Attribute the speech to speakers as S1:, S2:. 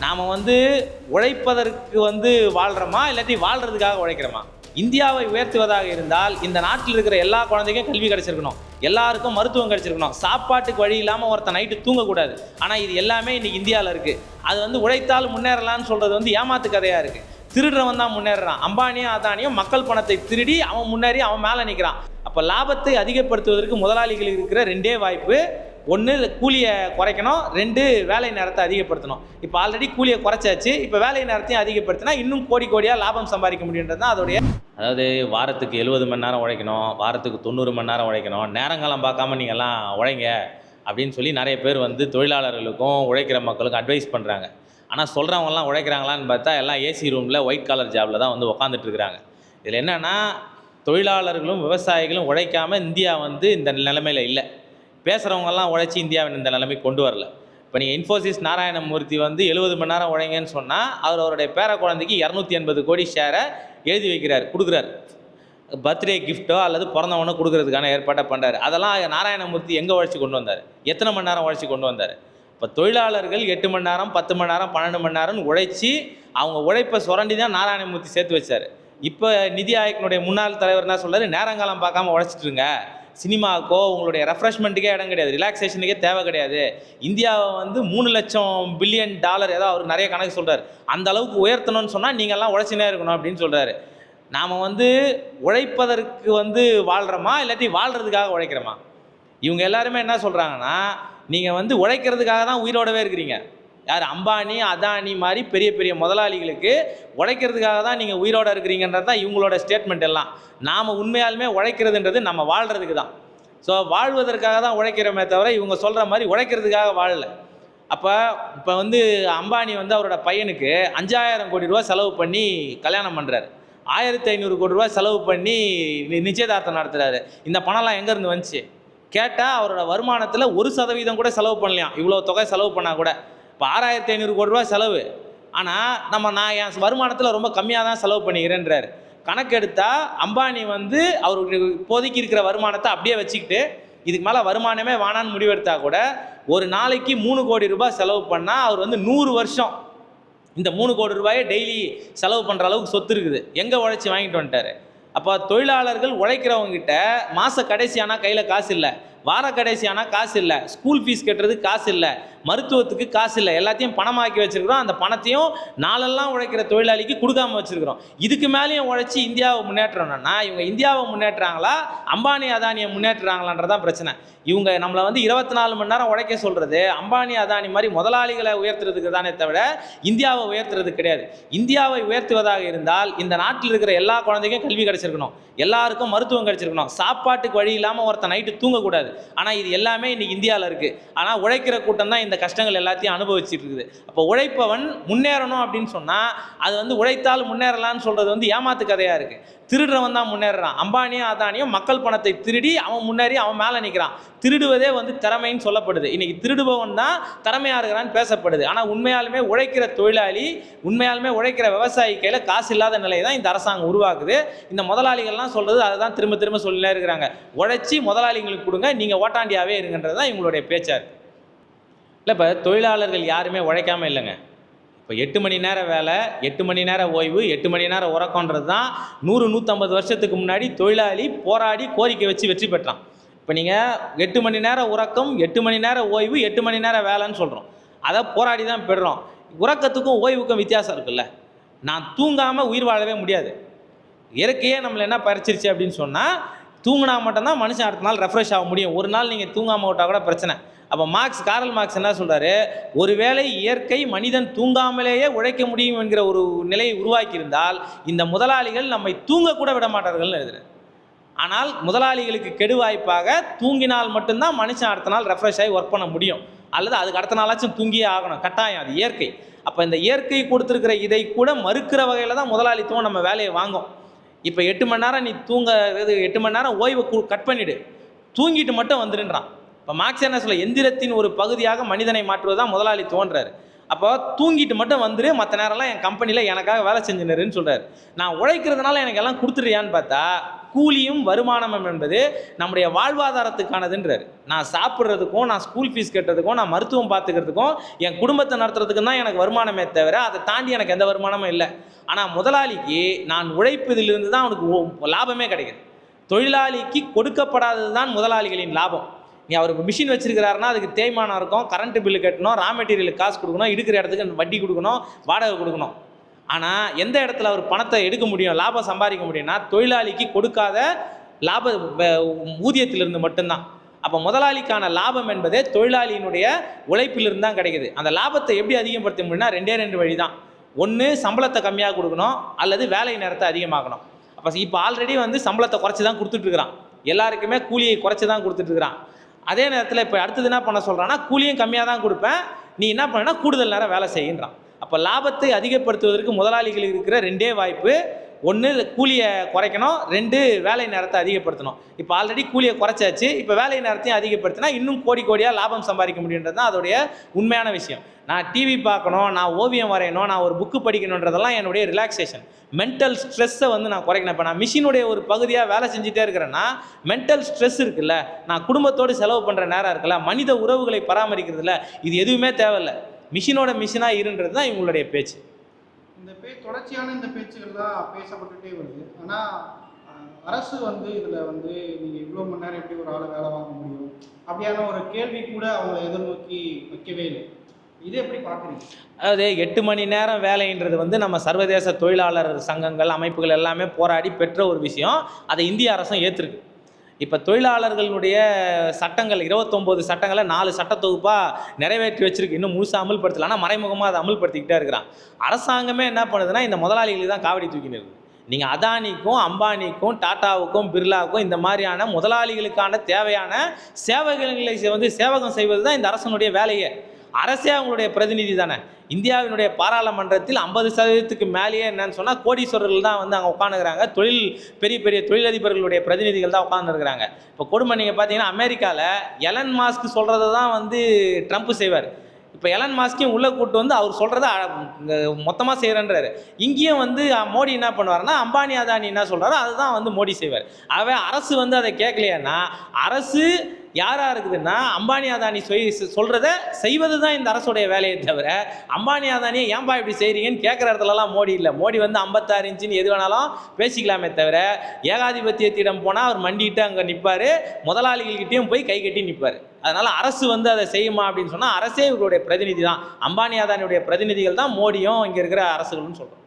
S1: நாம் உழைப்பதற்கு வாழ்கிறோமா இல்லாட்டி வாழ்கிறதுக்காக உழைக்கிறோமா? இந்தியாவை உயர்த்துவதாக இருந்தால் இந்த நாட்டில் இருக்கிற எல்லா குழந்தைக்கும் கல்வி கிடச்சிருக்கணும், எல்லாருக்கும் மருத்துவம் கிடச்சிருக்கணும், சாப்பாட்டுக்கு வழி இல்லாமல் ஒருத்தன் நைட்டு தூங்கக்கூடாது. ஆனால் இது எல்லாமே இன்றைக்கி இந்தியாவில் இருக்குது. அது உழைத்தால் முன்னேறலான்னு சொல்கிறது ஏமாத்து கதையாக இருக்குது. திருடுறவன் தான் முன்னேறான். அம்பானியும் அதானியும் மக்கள் பணத்தை திருடி அவன் முன்னேறி அவன் மேலே நிற்கிறான். அப்போ லாபத்தை அதிகப்படுத்துவதற்கு முதலாளிகளுக்கு இருக்கிற ரெண்டே வாய்ப்பு: ஒன்று கூலியை குறைக்கணும், ரெண்டு வேலை நேரத்தை அதிகப்படுத்தணும். இப்போ ஆல்ரெடி கூலியை குறைச்சாச்சு, இப்போ வேலை நேரத்தையும் அதிகப்படுத்தினா இன்னும் கோடி கோடியாக லாபம் சம்பாதிக்க முடியுன்றது தான் அதோடைய. அதாவது வாரத்துக்கு 70 மணி நேரம் உழைக்கணும், வாரத்துக்கு 90 மணி நேரம் உழைக்கணும், நேரங்காலம் பார்க்காம நீங்கள்லாம் உழைங்க அப்படின்னு சொல்லி நிறைய பேர் தொழிலாளர்களுக்கும் உழைக்கிற மக்களுக்கும் அட்வைஸ் பண்ணுறாங்க. ஆனால் சொல்கிறவங்கலாம் உழைக்கிறாங்களான்னு பார்த்தா எல்லாம் ஏசி ரூமில் ஒயிட் காலர் ஜாபில் தான் உட்காந்துட்டு இருக்கிறாங்க. இதில் என்னென்னா, தொழிலாளர்களும் விவசாயிகளும் உழைக்காமல் இந்தியா இந்த நிலைமையில் இல்லை. பேசுகிறவங்கெல்லாம் உழைச்சி இந்தியாவின் இந்த நிலைமை கொண்டு வரல. இப்போ நீங்கள் இன்ஃபோசிஸ் நாராயணமூர்த்தி 70 மணி நேரம் உழைங்கன்னு சொன்னால் அவருடைய பேர குழந்தைக்கு 280 கோடி ஷேரை எழுதி வைக்கிறார், கொடுக்குறாரு. பர்த்டே கிஃப்ட்டோ அல்லது பிறந்தவனோ கொடுக்கறதுக்கான ஏற்பாட்டை பண்ணுறாரு. அதெல்லாம் நாராயணமூர்த்தி எங்கே உழைச்சி கொண்டு வந்தார்? எத்தனை மணி நேரம் உழைச்சி கொண்டு வந்தார்? இப்போ தொழிலாளர்கள் 8 மணி நேரம், 10 மணி நேரம், 12 மணி நேரம் உழைச்சி அவங்க உழைப்பை சுரண்டி தான் நாராயணமூர்த்தி சேர்த்து வச்சார். இப்போ நிதி ஆயோக்கினுடைய முன்னாள் தலைவர் என்ன சொல்கிறார்? நேரங்காலம் பார்க்காம உழைச்சிட்டுருங்க, சினிமாவுக்கோ உங்களுடைய ரெஃப்ரெஷ்மெண்ட்டுக்கே இடம் கிடையாது, ரிலாக்ஸேஷனுக்கே தேவை கிடையாது. இந்தியாவை 3 லட்சம் பில்லியன் டாலர் ஏதோ அவர் நிறைய கணக்கு சொல்கிறார், அந்த அளவுக்கு உயர்த்தணும்னு சொன்னால் நீங்கள்லாம் உழைச்சினே இருக்கணும் அப்படின்னு சொல்கிறாரு. நாம் உழைப்பதற்கு வாழ்கிறோமா இல்லாட்டி வாழ்கிறதுக்காக உழைக்கிறோமா? இவங்க எல்லாருமே என்ன சொல்கிறாங்கன்னா, நீங்கள் உழைக்கிறதுக்காக தான் உயிரோடவே இருக்கிறீங்க. யார்? அம்பானி அதானி மாதிரி பெரிய பெரிய முதலாளிகளுக்கு உழைக்கிறதுக்காக தான் நீங்கள் உயிரோடு இருக்கிறீங்கன்றது தான் இவங்களோட ஸ்டேட்மெண்ட் எல்லாம். நாம் உண்மையாலுமே உழைக்கிறதுன்றது நம்ம வாழ்கிறதுக்கு தான். ஸோ வாழ்வதற்காக தான் உழைக்கிறோமே தவிர இவங்க சொல்கிற மாதிரி உழைக்கிறதுக்காக வாழலை. அப்போ அம்பானி அவரோட பையனுக்கு 5000 கோடி ரூபா செலவு பண்ணி கல்யாணம் பண்ணுறாரு, 1500 கோடி ரூபா செலவு பண்ணி நிச்சயதார்த்தம் நடத்துகிறாரு. இந்த பணம்லாம் எங்கேருந்து வந்துச்சு கேட்டால் அவரோட வருமானத்தில் 1% கூட செலவு பண்ணலையாம். இவ்வளோ தொகை செலவு பண்ணால் கூட இப்போ 6500 கோடி ரூபா செலவு. ஆனால் நான் என் வருமானத்தில் ரொம்ப கம்மியாக தான் செலவு பண்ணிக்கிறேன்றார். கணக்கெடுத்தால் அம்பானி அவருக்கு இப்போதைக்கு இருக்கிற வருமானத்தை அப்படியே வச்சுக்கிட்டு இதுக்கு மேலே வருமானமே வானான்னு முடிவெடுத்தா கூட ஒரு நாளைக்கு 3 கோடி ரூபாய் செலவு பண்ணால் அவர் 100 வருஷம் இந்த 3 கோடி ரூபாயை டெய்லி செலவு பண்ணுற அளவுக்கு சொத்து இருக்குது. எங்கே உழைச்சி வாங்கிட்டு வந்துட்டார்? அப்போ தொழிலாளர்கள் உழைக்கிறவங்ககிட்ட மாத கடைசியானால் கையில் காசு இல்லை, வார கடைசியானால் காசு இல்லை, ஸ்கூல் ஃபீஸ் கட்டுறதுக்கு காசு இல்லை, மருத்துவத்துக்கு காசு இல்லை, எல்லாத்தையும் பணமாக்கி வச்சுருக்கிறோம். அந்த பணத்தையும் நாளெல்லாம் உழைக்கிற தொழிலாளிக்கு கொடுக்காம வச்சுருக்கிறோம். இதுக்கு மேலேயும் உழைச்சி இந்தியாவை முன்னேற்றணும்னா இவங்க இந்தியாவை முன்னேற்றாங்களா அம்பானி அதானியை முன்னேற்றுறாங்களான்றதான் பிரச்சனை. இவங்க நம்மளை 24 மணி நேரம் உழைக்க சொல்கிறது அம்பானி அதானி மாதிரி முதலாளிகளை உயர்த்துறதுக்கு தானே தவிர இந்தியாவை உயர்த்துறது கிடையாது. இந்தியாவை உயர்த்துவதாக இருந்தால் இந்த நாட்டில் இருக்கிற எல்லா குழந்தைக்கும் கல்வி கிடச்சிருக்கணும், எல்லாருக்கும் மருத்துவம் கிடச்சிருக்கணும், சாப்பாட்டுக்கு வழி இல்லாமல் ஒருத்தன் நைட்டு தூங்கக்கூடாது. ஆனால் இது எல்லாமே இன்றைக்கி இந்தியாவில் இருக்குது. ஆனால் உழைக்கிற கூட்டம் தான் இந்த கஷ்டங்கள் எல்லாத்தையும் அனுபவிச்சுட்டு இருக்குது. அப்போ உழைப்பவன் முன்னேறணும் அப்படின்னு சொன்னால் அது உழைத்தால் முன்னேறலான்னு சொல்கிறது ஏமாத்து கதையாக இருக்குது. திருடுறவன் தான் முன்னேறான். அம்பானியும் அதானியும் மக்கள் பணத்தை திருடி அவன் முன்னேறி அவன் மேலே நிற்கிறான். திருடுவதே திறமைன்னு சொல்லப்படுது. இன்றைக்கி திருடுபவன் தான் திறமையாக இருக்கிறான்னு பேசப்படுது. ஆனால் உண்மையாலுமே உழைக்கிற தொழிலாளி, உண்மையாலுமே உழைக்கிற விவசாயி கையில் காசு இல்லாத நிலையை தான் இந்த அரசாங்கம் உருவாக்குது. இந்த முதலாளிகள்லாம் சொல்கிறது அதை தான் திரும்ப திரும்ப சொல்லினே இருக்கிறாங்க. உழைச்சி முதலாளிகளுக்கு கொடுங்க, நீங்கள் ஓட்டாண்டியாகவே இருங்கன்றது தான் இவங்களுடைய பேச்சாக இருக்குது. இல்லை, இப்போ தொழிலாளர்கள் யாருமே உழைக்காமல் இல்லைங்க. இப்போ 8 மணி நேரம் வேலை, 8 மணி நேரம் ஓய்வு, 8 மணி நேரம் உறக்கன்றது தான் 100-150 வருஷத்துக்கு முன்னாடி தொழிலாளி போராடி கோரிக்கை வச்சு வெற்றி பெற்றான். இப்போ நீங்கள் 8 மணி நேரம் உறக்கம், 8 மணி நேரம் ஓய்வு, 8 மணி நேரம் வேலைன்னு சொல்கிறோம். அதை போராடி தான் பெறுறோம். உறக்கத்துக்கும் ஓய்வுக்கும் வித்தியாசம் இருக்குல்ல. நான் தூங்காமல் உயிர் வாழவே முடியாது. இயற்கையே நம்மளை என்ன பறிச்சிருச்சு அப்படின்னு சொன்னால், தூங்கினா மட்டும்தான் மனுஷன் அடுத்த நாள் ரெஃப்ரெஷ் ஆக முடியும். ஒரு நாள் நீங்கள் தூங்காமல் விட்டால் கூட பிரச்சனை. அப்போ காரல் மார்க்ஸ் என்ன சொல்கிறாரு? ஒருவேளை இயற்கை மனிதன் தூங்காமலேயே உழைக்க முடியும் என்கிற ஒரு நிலையை உருவாக்கியிருந்தால் இந்த முதலாளிகள் நம்மை தூங்கக்கூட விட மாட்டார்கள்னு எழுதுறாரு. ஆனால் முதலாளிகளுக்கு கெடுவாய்ப்பாக தூங்கினால் மட்டும்தான் மனுஷன் அடுத்த நாள் ரெஃப்ரெஷ் ஆகி ஒர்க் பண்ண முடியும், அல்லது அதுக்கு அடுத்த நாளாச்சும் தூங்கியே ஆகணும், கட்டாயம். அது இயற்கை. அப்போ இந்த இயற்கை கொடுத்துருக்கிற இதை கூட மறுக்கிற வகையில் தான் முதலாளித்துவம் நம்ம வேலையை வாங்கும். இப்போ 8 மணி நேரம் நீ 8 மணி நேரம் ஓய்வை கட் பண்ணிவிடு, தூங்கிட்டு மட்டும் வந்துடுன்றான். இப்போ மார்க்ஸ் என்ன சொல்ல, எந்திரத்தின் ஒரு பகுதியாக மனிதனை மாற்றுவது தான் முதலாளித்துவன்றாரு. அப்போ தூங்கிட்டு மட்டும் வந்துரு, மற்ற நேரம்லாம் என் கம்பெனியில் எனக்காக வேலை செஞ்சுருன்னு சொல்கிறார். நான் உழைக்கிறதுனால எனக்கு எல்லாம் கொடுத்துறியான்னு பார்த்தா கூலியும் வருமானமும் என்பது நம்முடைய வாழ்வாதாரத்துக்கானதுன்றார். நான் சாப்பிட்றதுக்கும், நான் ஸ்கூல் ஃபீஸ் கட்டுறதுக்கும், நான் மருத்துவம் பார்த்துக்கிறதுக்கும், என் குடும்பத்தை நடத்துறதுக்கும் தான் எனக்கு வருமானமே தவிர அதை தாண்டி எனக்கு எந்த வருமானமும் இல்லை. ஆனால் முதலாளிக்கு நான் உழைப்பதிலிருந்து தான் அவனுக்கு லாபமே கிடைக்குது. தொழிலாளிக்கு கொடுக்கப்படாதது தான் முதலாளிகளின் லாபம். நீ அவருக்கு மிஷின் வச்சிருக்கிறாருன்னா அதுக்கு தேய்மானம் இருக்கும், கரண்ட் பில்லு கட்டணும், ரா மெட்டீரியலுக்கு காசு கொடுக்கணும், எடுக்கிற இடத்துக்கு வட்டி கொடுக்கணும், வாடகை கொடுக்கணும். ஆனால் எந்த இடத்துல அவர் பணத்தை எடுக்க முடியும், லாபம் சம்பாதிக்க முடியும்னா தொழிலாளிக்கு கொடுக்காத லாப ஊதியத்திலிருந்து மட்டும்தான். அப்போ முதலாளிக்கான லாபம் என்பதே தொழிலாளியினுடைய உழைப்பிலிருந்து தான் கிடைக்குது. அந்த லாபத்தை எப்படி அதிகப்படுத்த முடியும்னா ரெண்டு வழி தான். ஒன்று சம்பளத்தை கம்மியாக கொடுக்கணும், அல்லது வேலை நேரத்தை அதிகமாக்கணும். அப்போ இப்போ ஆல்ரெடி வந்து சம்பளத்தை குறைச்சி தான் கொடுத்துட்ருக்குறான், எல்லாருக்குமே கூலியை குறைச்சி தான் கொடுத்துட்ருக்குறான். அதே நேரத்தில் இப்போ அடுத்தது என்ன பண்ண சொல்கிறான்னா கூலியும் கம்மியாக தான் கொடுப்பேன், நீ என்ன பண்ணனா கூடுதல் நேரம் வேலை செய்கின்றான். அப்போ லாபத்தை அதிகப்படுத்துவதற்கு முதலாளிகள் இருக்கிற ரெண்டே வாய்ப்பு, ஒன்று கூலியை குறைக்கணும், ரெண்டு வேலை நேரத்தை அதிகப்படுத்தணும். இப்போ ஆல்ரெடி கூலியை குறைச்சாச்சு, இப்போ வேலை நேரத்தையும் அதிகப்படுத்தினா இன்னும் கோடியாக லாபம் சம்பாதிக்க முடியுன்றது தான் அதோடைய உண்மையான விஷயம். நான் டிவி பார்க்கணும், நான் ஓவியம் வரையணும், நான் ஒரு புக்கு படிக்கணுன்றதெல்லாம் என்னுடைய ரிலாக்ஸேஷன், மென்டல் ஸ்ட்ரெஸ்ஸை வந்து நான் குறைக்கணும். இப்போ நான் மிஷினுடைய ஒரு பகுதியாக வேலை செஞ்சுட்டே இருக்கிறேன்னா மென்டல் ஸ்ட்ரெஸ் இருக்குல்ல, நான் குடும்பத்தோடு செலவு பண்ணுற நேரம் இருக்குல்ல, மனித உறவுகளை பராமரிக்கிறதுல, இது எதுவுமே தேவையில்லை, மிஷினோட மிஷினாக இருன்றது தான் இவங்களுடைய பேச்சு.
S2: இந்த தொடர்ச்சியான இந்த பேச்சுகள்லாம் பேசப்பட்டுட்டே வருது. ஆனால் அரசு வந்து இதில் வந்து நீங்கள் இவ்வளோ மணி நேரம் எப்படி ஒரு ஆளை வேலை வாங்க முடியும் அப்படியான ஒரு கேள்வி கூட அவங்கள எதிர்நோக்கி வைக்கவே இல்லை. இதை எப்படி பார்க்குறீங்க?
S1: அதாவது 8 மணி நேரம் வேலைன்றது வந்து நம்ம சர்வதேச தொழிலாளர் சங்கங்கள், அமைப்புகள் எல்லாமே போராடி பெற்ற ஒரு விஷயம். அதை இந்திய அரசும் ஏற்றிருக்கு. இப்போ தொழிலாளர்களுடைய சட்டங்கள் 29 சட்டங்களை 4 சட்டத்தொகுப்பாக நிறைவேற்றி வச்சிருக்கு, இன்னும் முழுசாக அமல்படுத்தலை. ஆனால் மறைமுகமாக அதை அமல்படுத்திக்கிட்டே இருக்கிறான். அரசாங்கமே என்ன பண்ணுதுன்னா இந்த முதலாளிகளுக்கு தான் காவடி தூக்கின்னு இருக்குது. நீங்கள் அதானிக்கும், அம்பானிக்கும், டாட்டாவுக்கும், பிர்லாவுக்கும் இந்த மாதிரியான முதலாளிகளுக்கான தேவையான சேவைகளை வந்து சேவகம் செய்வது தான் இந்த அரசனுடைய வேலையே. அரசே அவங்களுடைய பிரதிநிதி தானே. இந்தியாவினுடைய பாராளுமன்றத்தில் 50% மேலேயே என்னன்னு சொன்னால் கோடீஸ்வரர்கள் தான் வந்து அங்கே உட்காந்துருக்கிறாங்க, பெரிய தொழிலதிபர்களுடைய பிரதிநிதிகள் தான் உட்காந்துருக்கிறாங்க. இப்போ கொடுமை நீங்கள் பார்த்தீங்கன்னா அமெரிக்காவில் எலன் மாஸ்க் சொல்கிறத தான் வந்து ட்ரம்ப் செய்வார். இப்போ எலன் மாஸ்கையும் உள்ளே கூட்டு வந்து அவர் சொல்கிறத மொத்தமாக செய்கிறன்றாரு. இங்கேயும் வந்து மோடி என்ன பண்ணுவார்னா அம்பானி அதானி என்ன சொல்கிறாரோ அதுதான் வந்து மோடி செய்வார். ஆகவே அரசு வந்து அதை கேட்கலையான்னா, அரசு யாராக இருக்குதுன்னா அம்பானி அதானி சொல்கிறத செய்வது தான் இந்த அரசுடைய வேலையை தவிர அம்பானி அதானியை ஏன்பா இப்படி செய்கிறீங்கன்னு கேட்குற இடத்துலலாம் மோடி இல்லை. மோடி வந்து 56 இன்ச்சுன்னு எது வேணாலும் பேசிக்கலாமே தவிர ஏகாதிபத்தியத்திடம் போனால் அவர் மண்டிட்டு அங்கே நிற்பார், முதலாளிகள்கிட்டையும் போய் கை கட்டி நிற்பார். அதனால் அரசு வந்து அதை செய்யுமா அப்படின்னு சொன்னால் அரசே இவர்களுடைய பிரதிநிதி தான். அம்பானி அதானியுடைய பிரதிநிதிகள் தான் மோடியும் இங்கே இருக்கிற அரசுகள்னு சொல்கிறோம்.